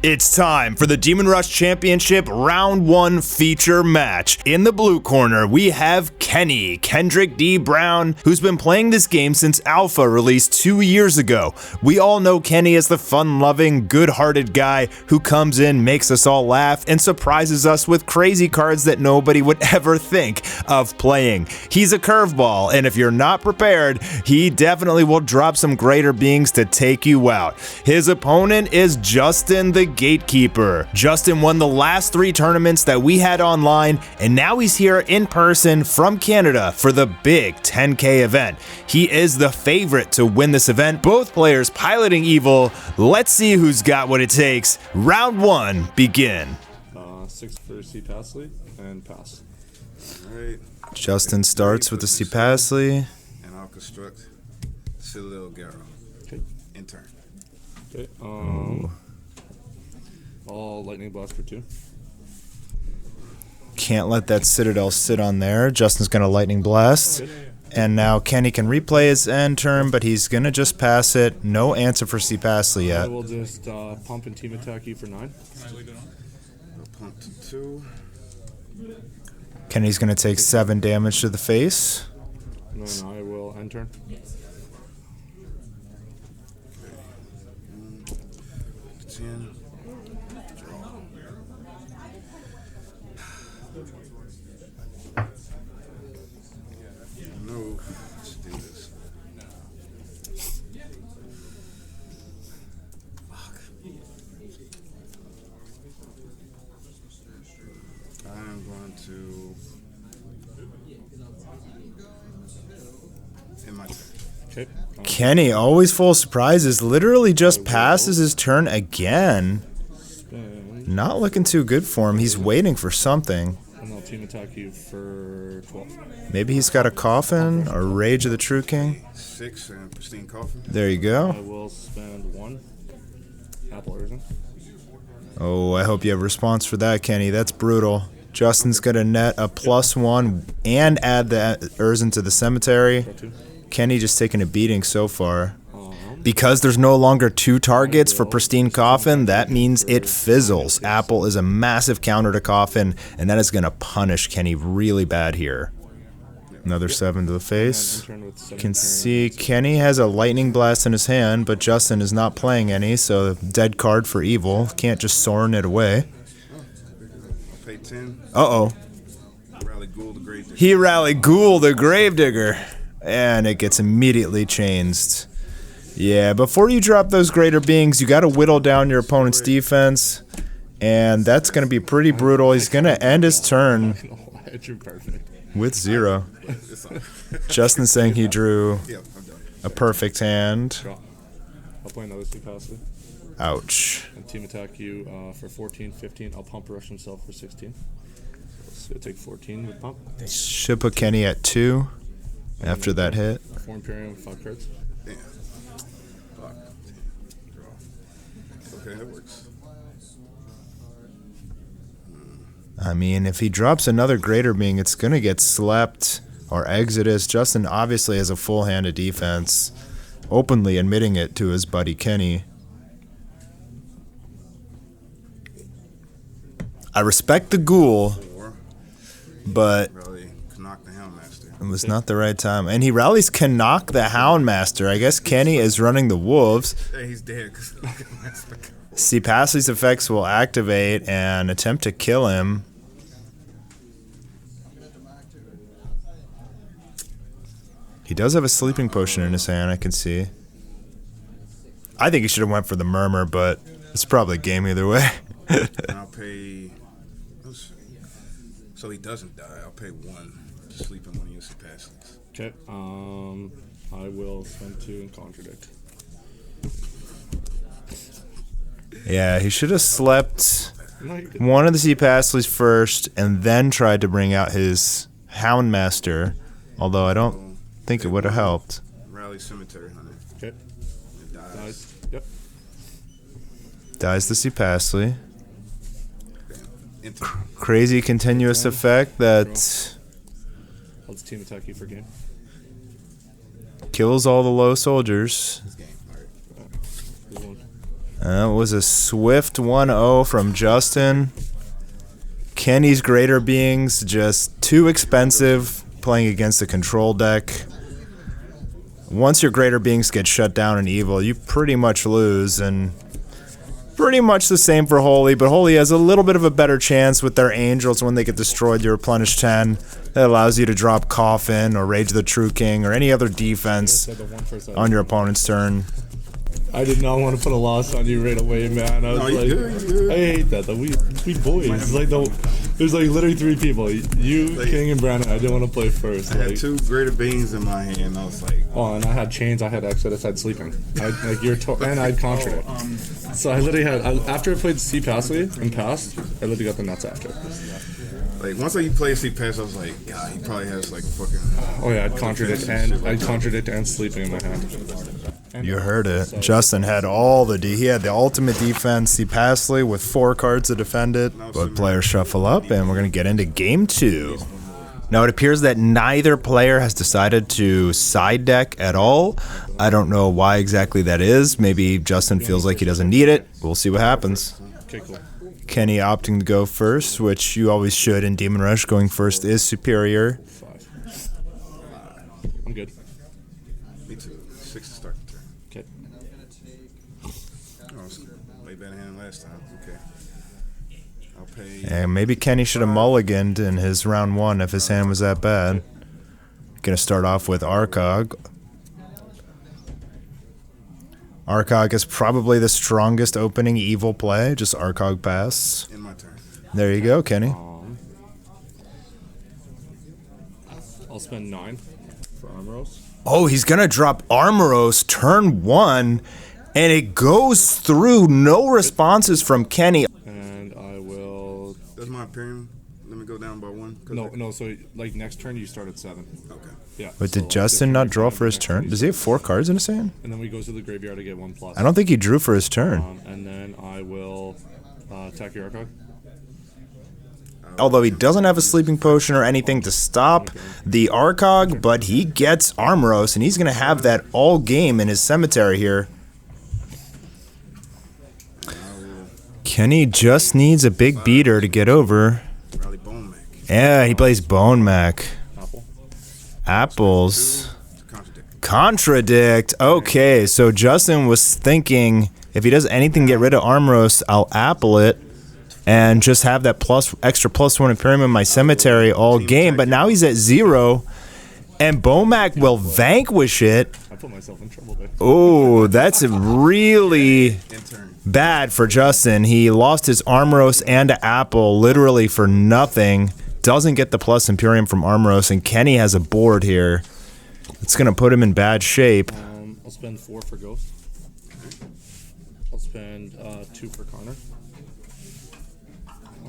It's time for the Demon Rush Championship Round 1 feature match. In the blue corner, we have Kenny, Kendrick D. Brown, who's been playing this game since Alpha released 2 years ago. We all know Kenny as the fun-loving, good-hearted guy who comes in, makes us all laugh, and surprises us with crazy cards that nobody would ever think of playing. He's a curveball, and if you're not prepared, he definitely will drop some greater beings to take you out. His opponent is Justyn the Gatekeeper. Justyn won the last 3 tournaments that we had online, and now he's here in person from Canada for the big 10K event. He is the favorite to win this event. Both players piloting evil. Let's see who's got what it takes. Round 1, begin. 6 for C Pasley and pass. Alright. Justyn starts with the C Pasley. And I'll construct Citadel Garrow. Okay. In turn. Okay. All lightning blast for 2. Can't let that Citadel sit on there. Justyn's gonna lightning blast. And now Kenny can replay his end turn, but he's gonna just pass it. No answer for C Pasley yet. I will just pump and team attack you for 9. I'll pump to 2. Kenny's gonna take 7 damage to the face. And then I will end turn. 10. No, let's do this. Fuck. I am going to in my turn. Okay. Kenny, always full of surprises, literally just passes his turn again. Spin. Not looking too good for him. He's waiting for something. And I'll team attack you for 12. Maybe he's got a coffin or Rage of the True King. 6 and pristine coffin. There you I go. will spend 1. Apple Urzen. Oh, I hope you have a response for that, Kenny. That's brutal. Justyn's going to net a +1 and add the Urzen to the cemetery. Draw 2. Kenny just taking a beating so far. Because there's no longer 2 targets for Pristine Coffin, that means it fizzles. Apple is a massive counter to Coffin, and that is going to punish Kenny really bad here. Another 7 to the face. You can see Kenny has a Lightning Blast in his hand, but Justyn is not playing any, so dead card for evil. Can't just Sorin it away. I'll pay 10. Uh-oh. Rally Ghoul the Gravedigger. He rallied Ghoul the Gravedigger, and it gets immediately changed. Yeah, before you drop those greater beings, you got to whittle down your opponent's defense, and that's going to be pretty brutal. He's going to end his turn with 0. Justyn saying he drew a perfect hand. I'll play another C Pasley. Ouch. And team attack you for 14, 15. I'll pump rush himself for 16. So I'll take 14 with pump. Should put Kenny at 2 after that hit. 4 Imperium, 5 cards. Damn. Fuck. Draw. Okay, that works. I mean, if he drops another greater being, it's going to get slept or Exodus. Justyn obviously has a full hand of defense, openly admitting it to his buddy Kenny. I respect the Ghoul, 4. but Rally Knock the Houndmaster. it was not the right time. And he rallies Canuck the Houndmaster. I guess Kenny is running the Wolves. Hey, he's dead. See, Pasley's effects will activate and attempt to kill him. He does have a sleeping potion in his hand, I can see. I think he should have went for the Murmur, but it's probably game either way. And I'll pay. So he doesn't die. I'll pay 1 to sleep in one of your capacities. Okay. I will spend 2 and contradict. Yeah, he should have slept No, you didn't. one of the C Pasleys first and then tried to bring out his Houndmaster, although I don't think it would have helped. Rally Cemetery Hunter. Okay. It dies. Nice. Yep. Dies the C Pasley. Enter. Crazy continuous effect that I'll just team attack you for game. kills all the low soldiers. This game. All right. Good one. That was a swift 1-0 from Justyn. Kenny's Greater Beings just too expensive playing against the control deck. Once your Greater Beings get shut down in Evil, you pretty much lose, and pretty much the same for Holy, but Holy has a little bit of a better chance with their Angels when they get destroyed. You replenish 10. That allows you to drop Coffin or Rage the True King or any other defense on your opponent's turn. I did not want to put a loss on you right away, man. I was I hate that. We boys. It's like there's like literally 3 people. You, King, and Brandon. I didn't want to play first. I had 2 Greater Beings in my hand. I was like, oh, and I had Chains. I had Exodus. I had Sleeping. And I had Contradict. So I literally had after I played C Passly and passed, I literally got the nuts after. Like once I played C Pass, I was like, God, he probably has like fucking. Oh yeah, I had Contradict and Sleeping in my hand. You heard it. Justyn had all the he had the ultimate defense. He Passly with 4 cards to defend it. But players shuffle up, and we're gonna get into game 2. Now it appears that neither player has decided to side deck at all. I don't know why exactly that is. Maybe Justyn feels like he doesn't need it. We'll see what happens. Okay, cool. Kenny opting to go first, which you always should in Demon Rush. Going first is superior. 5. I'm good. Me too. 6 to start the turn. Okay. Oh, it's way better hand last time. Okay. I'll pay. And maybe Kenny should have mulliganed in his round 1 if his hand was that bad. Gonna start off with Arcog. Arcog is probably the strongest opening Evil play. Just Arcog pass. In my turn. There you go, Kenny. I'll spend 9 for Armoros. Oh, he's gonna drop Armoros turn 1, and it goes through. No responses from Kenny. And I will. That's my opinion. Let me go down by 1. No. So like next turn you start at 7. Okay. Yeah. But did Justyn not draw for his turn? Does he have 4 cards in his hand? And then we go to the graveyard to get 1+. I don't think he drew for his turn. And then I will attack your Arcog. Although he doesn't have a sleeping potion or anything to stop the Arcog, but he gets Armoros, and he's going to have that all game in his cemetery here. Kenny just needs a big beater to get over. Rally Bone Mac. Yeah, he plays Bone Mac. Apple. Apples. Contradict. Contradict. Okay, so Justyn was thinking if he does anything to get rid of Armoros, I'll apple it and just have that extra +1 Imperium in my cemetery all game. But now he's at 0, and Bomac will vanquish it. I put myself in trouble there. Oh, that's really bad for Justyn. He lost his Armoros and Apple literally for nothing. Doesn't get the plus Imperium from Armoros, and Kenny has a board here. It's going to put him in bad shape. I'll spend 4 for Ghost. I'll spend 2 for Karner.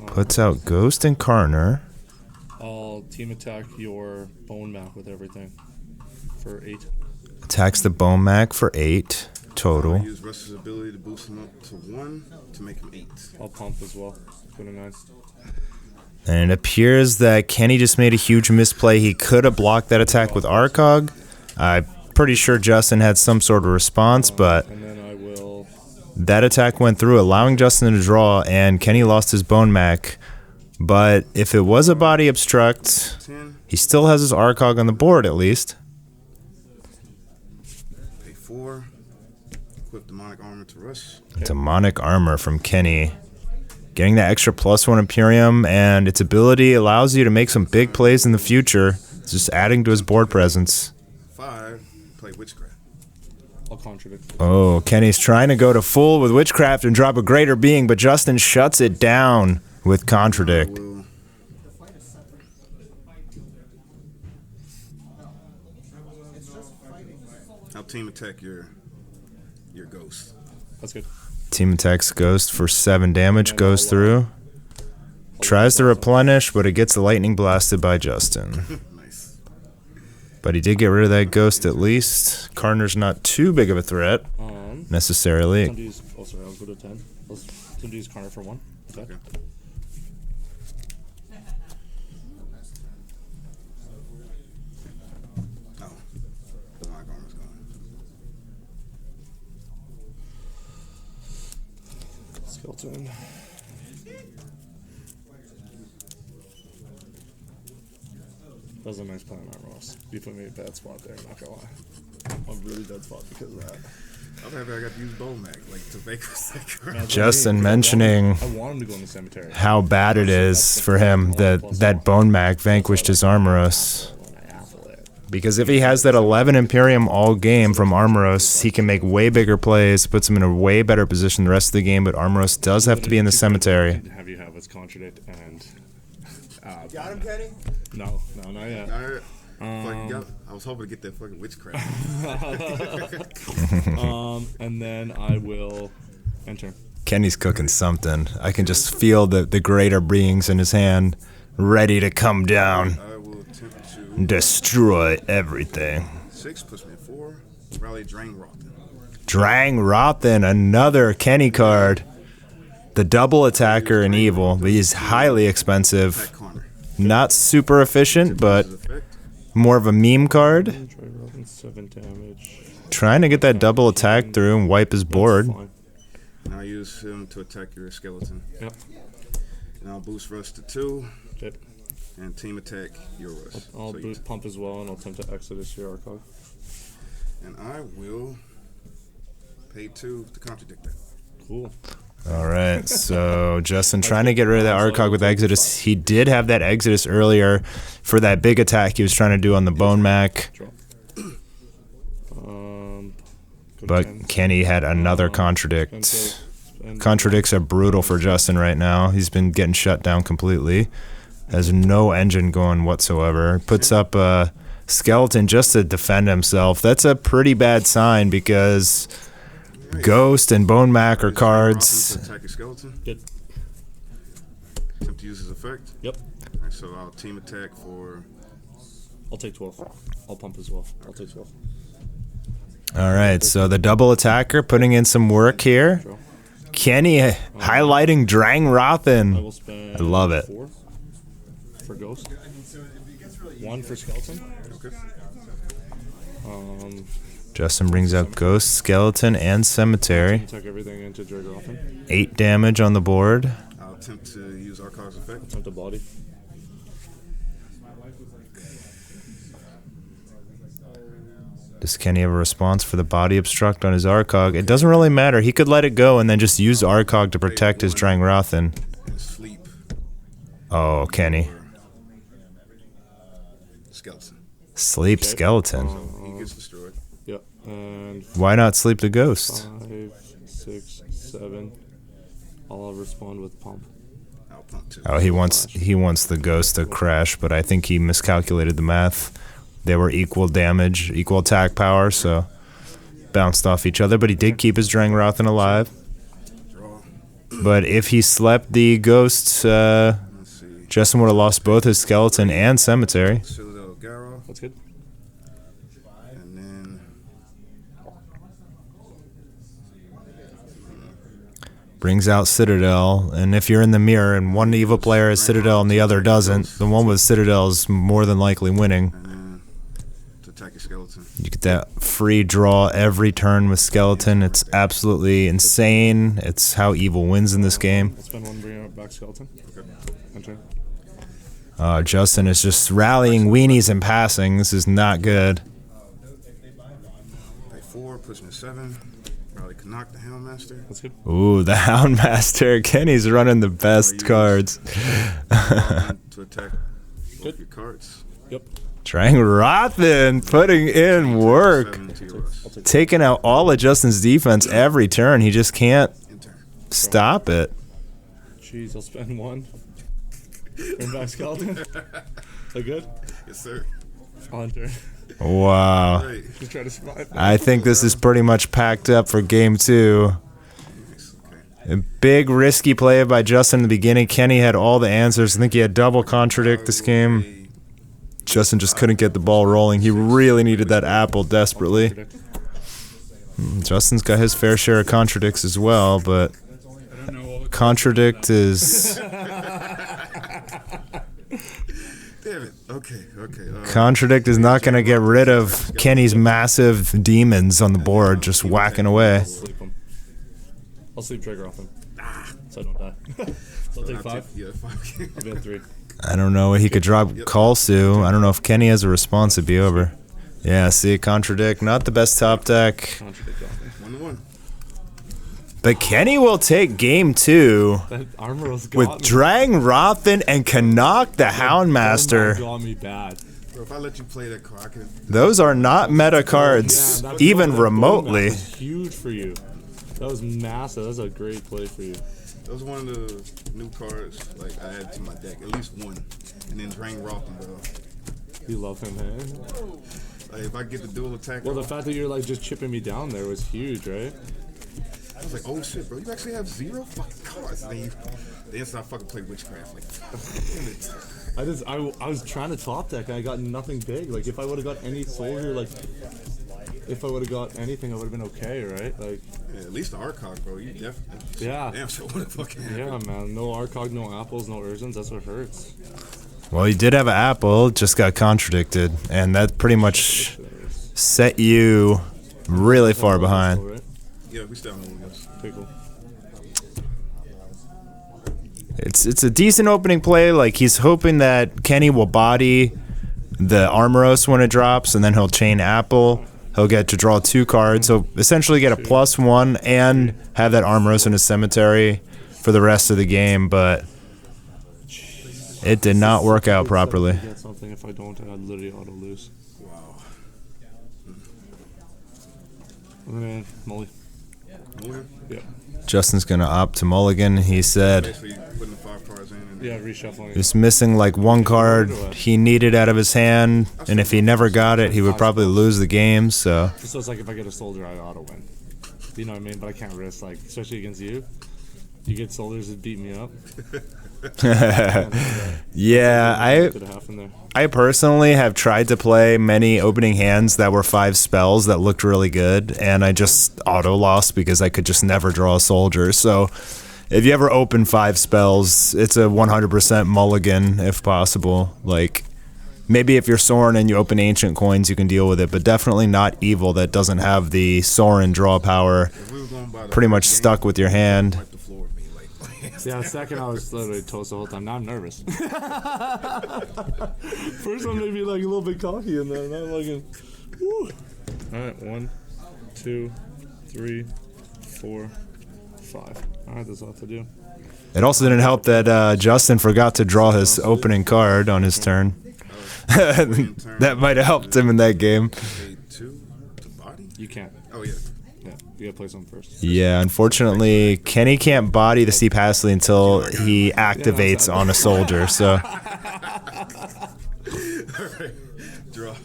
Puts out Ghost and Karner. I'll team attack your Bone Mac with everything for 8. Attacks the Bone Mac for 8 total. Use Russ's ability to boost him up to 1 to make him 8. I'll pump as well. Go to 9. And it appears that Kenny just made a huge misplay. He could have blocked that attack with Arcog. I'm pretty sure Justyn had some sort of response, but And then I will. that attack went through, allowing Justyn to draw, and Kenny lost his Bone Mac. But if it was a body obstruct, 10. he still has his Arcog on the board at least. Pay 4. Equip demonic armor to Russ. Demonic Armor from Kenny. Getting that extra +1 Imperium, and its ability allows you to make some big plays in the future. It's just adding to his board presence. 5. Play Witchcraft. I'll contradict. Oh, Kenny's trying to go to full with Witchcraft and drop a Greater Being, but Justyn shuts it down with Contradict. I'll team attack your Ghost. That's good. Team attacks Ghost for 7 damage, goes through. Tries to replenish, but it gets lightning blasted by Justyn. Nice. But he did get rid of that Ghost at least. Karner's not too big of a threat, necessarily. Oh, sorry, I'll go to 10. I'll use Karner for 1. Okay. Oh. Demonic armor's gone. Justin. That was a nice play on my Ross. You put me in a bad spot there, not gonna lie. I'm really dead spot because of that. I'm happy I got to use Bone Mac, like, to make a second. Justin mentioning I want him to go in the cemetery. how bad it is for him that Bone Mac vanquished his Armoros. Because if he has that 11 Imperium all game from Armoros, he can make way bigger plays, puts him in a way better position the rest of the game, but Armoros does have to be in the cemetery. Have you have us contradict and... Got him, Kenny? No, not yet. I was hoping to get that fucking witchcraft. And then I will enter. Kenny's cooking something. I can just feel the greater beings in his hand, ready to come down, I will attempt to... and destroy everything. 6 puts me at 4. Rally Drain Rothen. Drang Rothen, another Kenny card. The double attacker in evil, but he's highly expensive. Attack corner. Not super efficient, but Effect. more of a meme card. Try rolling 7 damage. Trying to get that double attack through and wipe his board. Fine. Now use him to attack your skeleton. Yep. And I'll boost Rush to 2. Yep. And team attack your Rush. I'll So you boost pump as well, and I'll attempt to exit this year Arcog. And I will pay 2 to contradict that. Cool. All right, so Justin trying to get rid of that Arcog with Exodus. He did have that Exodus earlier for that big attack he was trying to do on the Bone Mac, Draw. but Kenny had another contradict. Contradicts are brutal for Justin right now. He's been getting shut down completely. Has no engine going whatsoever. Puts up a skeleton just to defend himself. That's a pretty bad sign because Ghost and Bone Mac are cards. To attack your skeleton. Good. Attempt to use his effect. Yep. Alright, so I'll team attack for... I'll take 12. I'll pump as well. I'll take 12. All right, so the double attacker putting in some work here. Draw. Kenny highlighting Drang Rothen. I will spend I love it. 4 for Ghost. 1 for Skeleton. Okay. Justin brings out Ghost, Skeleton, and Cemetery. Tuck everything into Dragoffin. 8 damage on the board. I'll attempt to use Arcog's effect. Attempt to body. Does Kenny have a response for the body obstruct on his Arcog? It doesn't really matter. He could let it go and then just use Arcog to protect his Drang Rothen. And sleep. Oh, Kenny. Skeleton. Sleep Okay. Skeleton. So he gets destroyed. Yep. And Why not sleep the Ghost? 5, 6, 7. I'll respond with pump. I'll pump 2. Oh, he wants the Ghost to crash, but I think he miscalculated the math. They were equal damage, equal attack power, so bounced off each other. But he did keep his Drang Rothen alive. Draw. But if he slept the Ghost, Let's see. Justin would have lost both his Skeleton and Cemetery. Citadel Garo. That's good. And then... Brings out Citadel, and if you're in the mirror and one evil player has Citadel and the other doesn't, the one with Citadel is more than likely winning. And then to attack your skeleton. You get that free draw every turn with Skeleton. It's absolutely insane. It's how evil wins in this game. I'll spend 1, bring out back Skeleton. Okay. Enter. Justin is just rallying weenies and passing. This is not good. Pay 4, puts me at 7. Probably can knock the Houndmaster. That's good. Ooh, the Houndmaster. Kenny's running the best cards. To attack both your cards. Yep. Drang Rothen putting in work. 7 to your Rush. Taking out all of Justin's defense every turn. He just can't Enter. stop it. Jeez, I'll spend 1. Bring back Skeleton. That good? Yes, sir. I'll enter. Wow. Right. Just try to survive. I think this is pretty much packed up for game 2. Nice. Okay. A big risky play by Justin in the beginning. Kenny had all the answers. I think he had double contradict this game. Justin just couldn't get the ball rolling. He really needed that apple desperately. Justin's got his fair share of contradicts as well, but contradict is... Damn it. Okay. Contradict is not going to get rid of Kenny's massive demons on the board just whacking away. I'll sleep him. I'll sleep trigger off him. so I don't die. So I'll take 5. Yeah, 5. I'll be at 3. I don't know. He could drop Kalsu. I don't know if Kenny has a response. It'd be over. Yeah, see, contradict. Not the best top deck. Contradict on me. 1-1. But Kenny will take game 2 That Armoros got with me. Drang Rothan and Canuck the Houndmaster. Got me bad. Bro, if I let you play that card, I could. Those are not meta cards, Yeah, even that remotely. was huge for you. That was massive. That was a great play for you. That was one of the new cards like I added to my deck, at least one. And then Drain Rothen, bro. You love him, hey? Like if I get the dual attack, Well, the fact that you're like just chipping me down there was huge, right? I was like, oh shit, bro, you actually have 0 fucking cards. And then I fucking play witchcraft. Like, damn it. I was trying to top deck and I got nothing big. Like if I would have got any soldier, like if I would have got anything, I would have been okay, right? Like Yeah, at least the Arcog, bro. You definitely. Yeah. Damn, so what the fucking happened? yeah, man. No Arcog, no apples, no Urzins. That's what hurts. Well, he did have an apple, just got contradicted, and that pretty much set you really far behind. Right? Yeah, we still have one of those. Okay, cool. It's a decent opening play. Like, he's hoping that Kenny will body the Armoros when it drops, and then he'll chain apple. He'll get to draw 2 cards. So essentially get a +1 and have that Armoros in his cemetery for the rest of the game, but it did not work out properly. Get something. If I don't, I'd literally auto lose. Wow. Okay, Molly. Mulligan? Yeah. Justin's going to opt to mulligan. He said Basically putting the 5 cards in. And Yeah, reshuffling. he was missing like 1 card he needed out of his hand, and if he never got it, he would probably lose the game, so... So it's like if I get a soldier, I auto win. You know what I mean? But I can't risk, like, especially against you. You get soldiers that beat me up. Yeah, Could have happened there. I personally have tried to play many opening hands that were 5 spells that looked really good, and I just auto lost because I could just never draw a soldier. So if you ever open 5 spells, it's a 100% mulligan if possible. Like, maybe if you're Sorin and you open Ancient Coins, you can deal with it, but definitely not Evil that doesn't have the Sorin draw power. if we were going by the Pretty much game, stuck with your hand. wipe the floor with me. Like, Yeah, second I was literally toast the whole time. Now I'm nervous. First one made me like a little bit cocky, and then I'm like, woo. All right, 1, 2, 3, 4, 5. All right, that's all I have to do. It also didn't help that Justyn forgot to draw his opening card on his turn. That might have helped him in that game. pay 2 to body? You can't. Oh, yeah. Yeah, you gotta play something first. Yeah, unfortunately, Kenny can't body the Steep Hasley until he activates on a soldier, so Alright. Draw.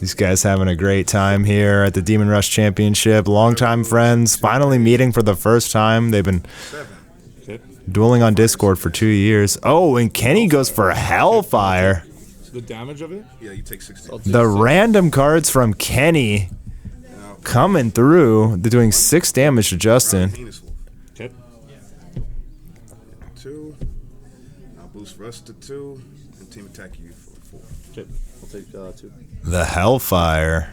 these guys having a great time here at the Demon Rush Championship. Longtime friends, finally meeting for the first time. They've been 7. Okay. dueling on Discord for 2 years. Oh, and Kenny goes for Hellfire. The damage of it? Yeah, you take 16. I'll take The 6. random cards from Kenny Now, coming through. They're doing 6 damage to Justyn. Heinous Wolf. Okay. 2. I'll boost Rush to 2. And team attack you for 4. Okay. I'll take 2. The Hellfire.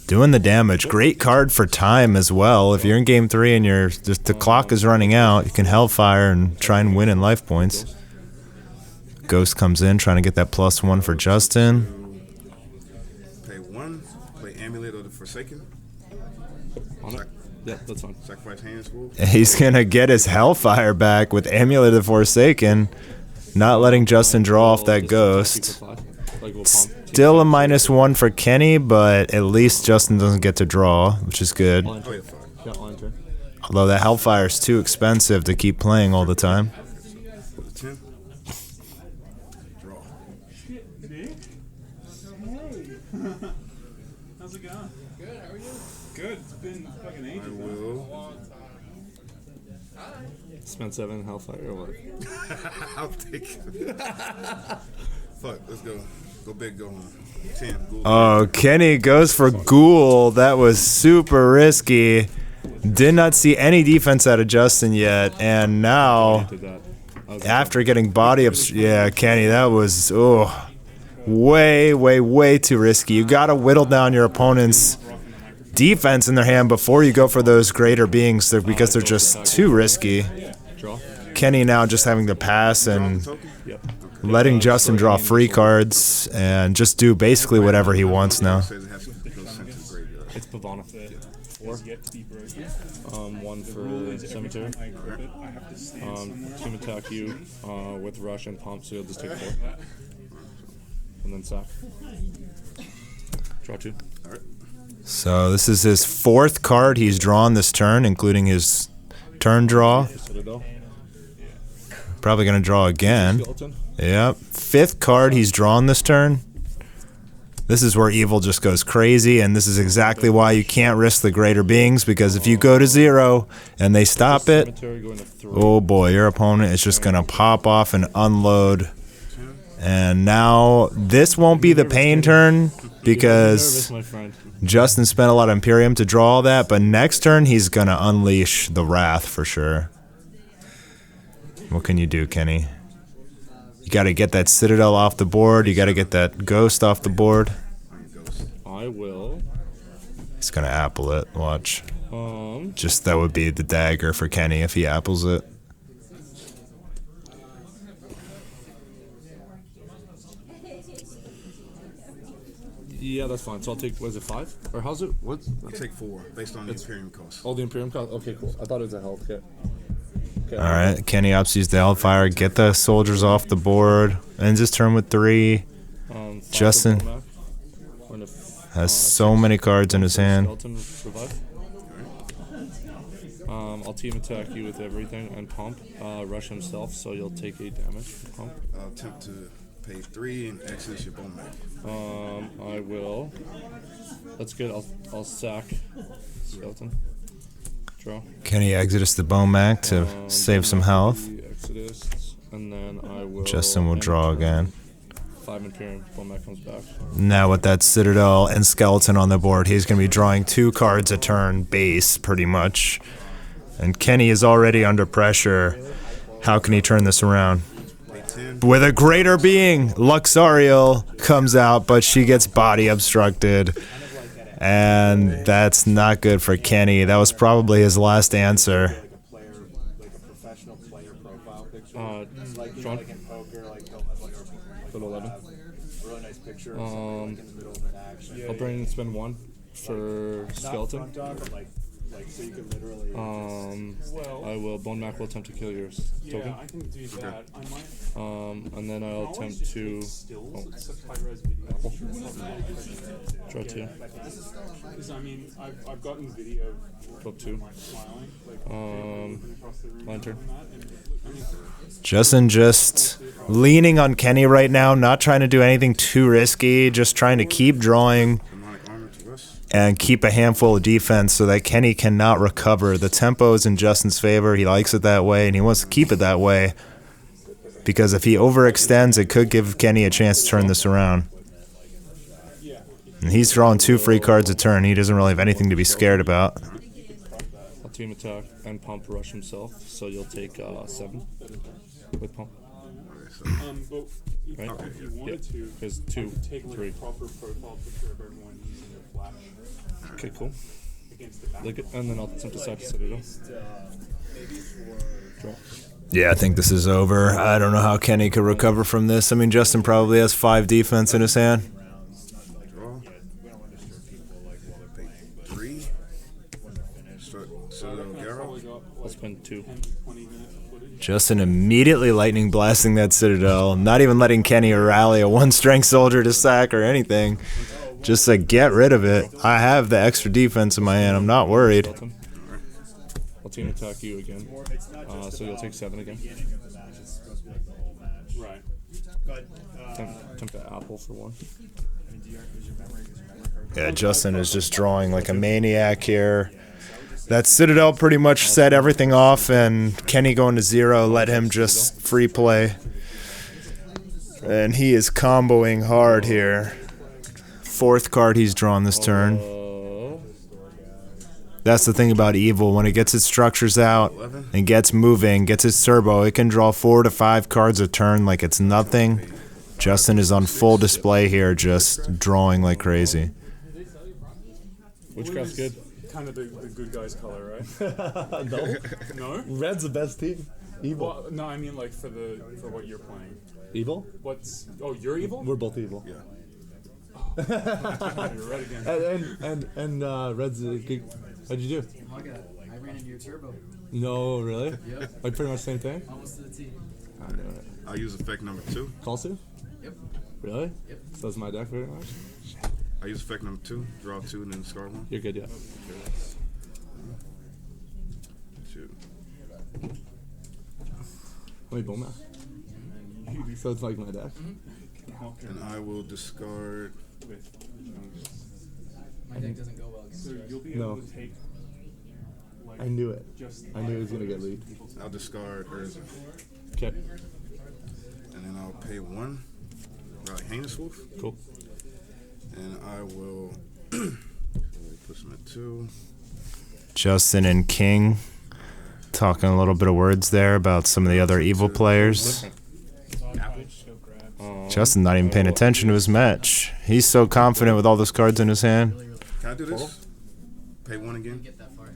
Doing the damage. Great card for time as well. If you're in game 3 and the clock is running out, you can Hellfire and try and win in life points. Ghost comes in trying to get that +1 for Justyn. Pay 1. Play Amulet of the Forsaken. On it? Yeah, that's fine. Sacrifice Heinous Wolf. He's going to get his Hellfire back with Amulet of the Forsaken. Not letting Justyn draw off that Ghost. Like, we'll Still a -1 for Kenny, but at least Justyn doesn't get to draw, which is good. Oh, yeah, 5. Yeah, line turn. Although that Hellfire is too expensive to keep playing all the time. For the 10. Draw. How's it going? Good, how are you? Good, it's been fucking I ages. will. Spend 7 Hellfire or what? I'll take it. Fuck, let's go. Go big, go home. 10. Ghoul. Oh, Kenny goes for Ghoul. That was super risky. Did not see any defense out of Justyn yet, and now Did that. after getting body ups, yeah, Kenny, that was way too risky. You gotta whittle down your opponent's defense in their hand before you go for those greater beings, because they're just too risky. Draw. Kenny now just having to pass and Yep. letting Justyn draw free cards and just do basically whatever he wants now. Says it has to go sent to the graveyard. It's Pavana. 4. One for Cemetery. Team attack you with Rush and Pump, so you'll just take 4. And then sack. Draw 2. So this is his 4th card he's drawn this turn, including his turn draw. Citadel. Probably going to draw again. Skeleton. Yep. 5th card he's drawn this turn. This is where evil just goes crazy, and this is exactly why you can't risk the greater beings, because if you go to 0 and they stop it, Cemetery going to 3. oh boy, your opponent is just going to pop off and unload. And now this won't be the pain turn because Nervous, my friend. Justyn spent a lot of Imperium to draw all that, but next turn he's going to unleash the Wrath for sure. What can you do, Kenny? You got to get that Citadel off the board. You got to get that Ghost off the board. I will. He's going to apple it. Watch. Just that would be the dagger for Kenny if he apples it. Yeah, that's fine. So I'll take, what is it, 5? Or how's it? What? I'll take 4 based on the Imperium cost. Oh, the Imperium cost? Okay, cool. I thought it was a health kit. Okay. All right, Kenny upsees the Hellfire. Get the soldiers off the board. Ends his turn with 3. Justyn has so many cards in his hand. Skeleton revive. I'll team attack you with everything and Pump. Rush himself, so you'll take 8 damage from Pump. I'll attempt to pay 3 and access your bone mag. I will. That's good. I'll sack Skeleton. Draw. Kenny exits the Bone Mac to save some health. Exodus, and then I will. Justyn will draw again. 5 Imperium. Bone Mac comes back. Now with that Citadel and Skeleton on the board, he's going to be drawing 2 cards a turn base, pretty much. And Kenny is already under pressure. How can he turn this around? With a greater being, Luxariel comes out, but she gets body obstructed. And that's not good for Kenny. That was probably his last answer. Drawn. Put 11. I'll spend 1 for Skeleton. I will. Bone Mac will attempt to kill your token. I can do that. I might. And then I'll attempt to. Apple. Draw 2. Because I mean, I've gotten video. Flip 2. Lantern. Justyn just leaning on Kenny right now, not trying to do anything too risky, just trying to keep drawing and keep a handful of defense so that Kenny cannot recover. The tempo is in Justyn's favor. He likes it that way, and he wants to keep it that way because if he overextends, it could give Kenny a chance to turn this around. And he's drawing 2 free cards a turn. He doesn't really have anything to be scared about. I'll team attack and Pump Rush himself, so you'll take 7 with Pump. But Right? if you wanted to, There's 2, take like 3. a proper profile picture of everyone using their flash Okay, cool. against the back. Look at, and then I'll attempt to sack Citadel. Draw. Yeah, I think this is over. I don't know how Kenny could recover from this. I mean, Justyn probably has 5 defense in his hand. Draw. Pay 3. I'll spend 2. 20 minutes of footage. Justyn immediately lightning blasting that Citadel, not even letting Kenny rally a 1-strength soldier to sack or anything. Just to get rid of it. I have the extra defense in my hand. I'm not worried. Skeleton. I'll team attack you again. So you'll take 7 again. Right. Attempt to apple for 1. Yeah, Justyn is just drawing like a maniac here. That Citadel pretty much set everything off, and Kenny going to 0 let him just free play. And he is comboing hard here. 4th card he's drawn this turn. That's the thing about evil. When it gets its structures out and gets moving, gets its turbo, it can draw 4 to 5 cards a turn like it's nothing. Justyn is on full display here, just drawing like crazy. Witchcraft's good. Kind of the good guy's color, right? No. No? Red's the best team. Evil. Well, no, I mean like for what you're playing. Evil? You're evil? We're both evil. Yeah. You're right again. And Red's how'd you do? I ran into your turbo. No, really? Yep. Like pretty much the same thing? Almost to the T. I know it. I'll use effect number 2. Call Sue? Yep. Really? Yep. So that's my deck very much? I use effect number 2, draw 2, and then discard 1. You're good, yeah. Shoot. Wait, Bowman. So it's like my deck? And I will discard. My deck doesn't go well against So yours. you'll be No. able to take. Like, I knew it. just I knew he was gonna get lead. I'll discard Urza. Okay. And then I'll pay 1. Right, Heinous Wolf. Cool. And I will put some at 2. Justyn and King talking a little bit of words there about some of the other evil players. Justyn's not even paying attention to his match. He's so confident with all those cards in his hand. Can I do this? Pay 1 again? Get that far.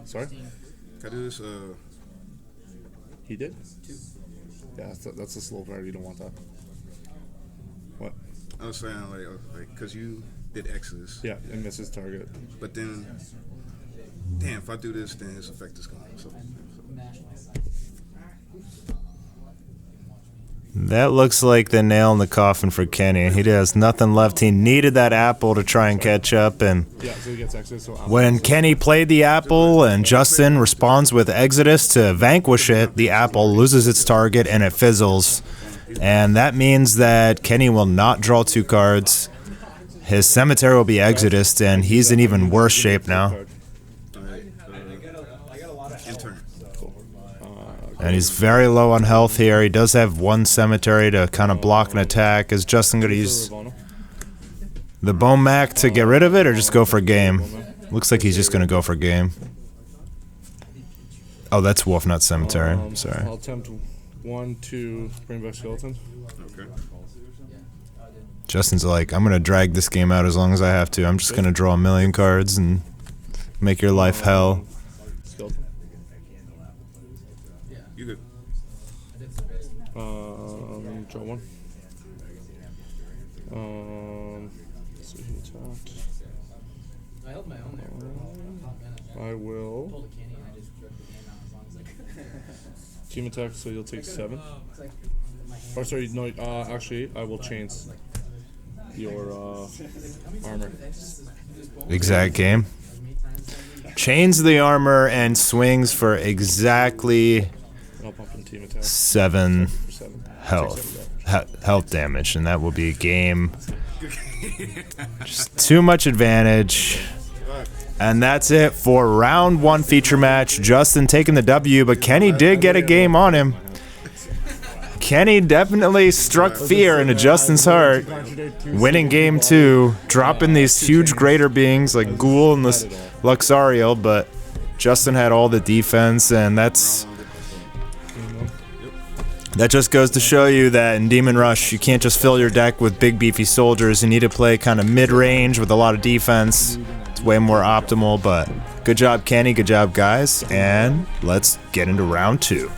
Sorry? Can I do this? He did? 2. Yeah, that's a slow card. You don't want that. What? I was saying, like, because you did Exodus. Yeah, it misses target. But then, damn, if I do this, then his effect is gone. So. That looks like the nail in the coffin for Kenny. He has nothing left. He needed that apple to try and catch up, and Yeah, so he gets Exodus. So when Kenny played the apple and Justyn responds with Exodus to vanquish it, the apple loses its target and it fizzles. And that means that Kenny will not draw 2 cards. His cemetery will be Exodus, and he's in even worse shape now. Intern. And he's very low on health here. He does have 1 cemetery to kind of block an attack. Is Justyn going to use the Bone Mac to get rid of it, or just go for game? Looks like he's just going to go for game. Oh, that's Wolf, not Cemetery. Sorry. I'll attempt 1, 2, bring back Skeleton. Okay. Justin's like, I'm going to drag this game out as long as I have to. I'm just going to draw a million cards and make your life hell. Skeleton. You good? Draw 1. Let's see who attacked. I held my own there. I will Pulled a candy and I just jerked the game out as long as I could. team attack, so you'll take 7. It's like my hand. Or sorry, no. Actually, I will change your armor. Exact game. Chains the armor and swings for exactly I'll pump in team attack. 7 7. health damage, and that will be a game. Just too much advantage. And that's it for round 1 feature match. Justyn taking the W, but Kenny did get a game on him. Kenny definitely struck fear into Justyn's heart, winning game 2, dropping these huge greater beings like Ghoul and this Luxariel, but Justyn had all the defense, and that just goes to show you that in Demon Rush, you can't just fill your deck with big beefy soldiers. You need to play kind of mid-range with a lot of defense. It's way more optimal, but good job, Kenny. Good job, guys. And let's get into round 2.